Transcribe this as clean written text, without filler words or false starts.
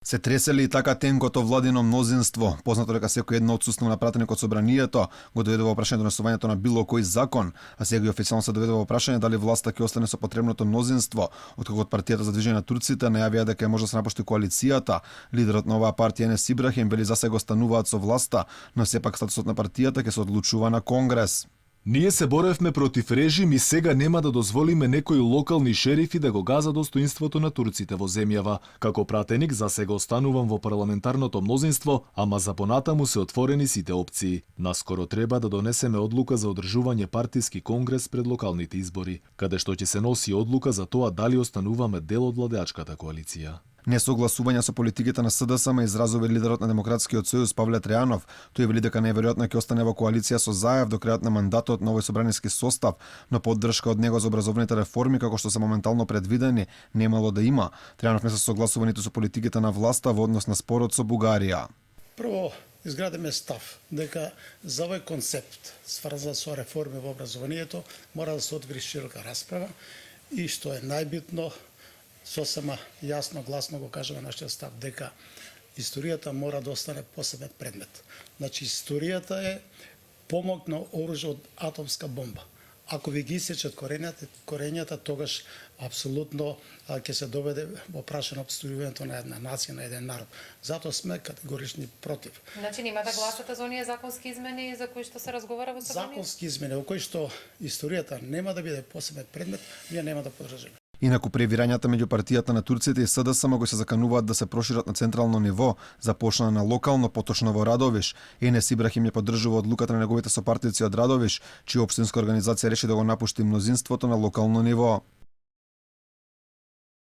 Се тресели и така тенкото владино мнозинство, познато дека секој едно отсуство на пратеник од собранието го доведе во прашање донесувањето на било кој закон, а сега и официјално се доведе во прашање дали власта ќе остане со потребното мнозинство, откако од партијата за движење на турците најавија дека може да се напушти коалицијата. Лидерот на оваа партија Енес Ибрахим вели за сега остануваат со власта, но сепак статусот на партијата ќе се одлучува на Конгрес. Ние се боревме против режим и сега нема да дозволиме некои локални шерифи да го газа достоинството на турците во земјава. Како пратеник за сега останувам во парламентарното мнозинство, ама за понатаму се отворени сите опции. Наскоро треба да донесеме одлука за одржување партиски конгрес пред локалните избори, каде што ќе се носи одлука за тоа дали остануваме дел од владеачката коалиција. Несогласување со политиките на СДСМ изразува лидерот на Демократскиот сојуз Павле Тројанов. Тој вели дека најверојатно ќе остане во коалиција со Заев до крајот на мандатот на овој собраниски состав, но поддршка од него за образовните реформи како што се моментално предвидени немало да има. Тројанов не се согласува ниту со политиките на власта во однос на спорот со Бугарија. Прво, изградиме став дека за овој концепт сврзан со реформи во образованието мора да се отвори широка расправа и што е најбитно, сосема јасно, гласно го кажува нашиот став дека историјата мора да остане посебен предмет. Значи, историјата е помогно оружје од атомска бомба. Ако ви ги исечат корењата, тогаш апсолутно ќе се доведе во прашање обстојувањето на една нација, на еден народ. Затоа сме категорични против. Значи, нема да гласате за оние законски измени за кои што се разговара во собранието? Законски измени во кои што историјата нема да биде посебен предмет, ние нема да поддржиме. Инаку превирањата меѓу партијата на турците и СДСМ го се закануваат да се прошират на централно ниво, започна на локално, поточно во Радовиш. Енес Ибрахим ја поддржува одлуката на неговите сопартици од Радовиш, чија општинска организација реши да го напушти мнозинството на локално ниво.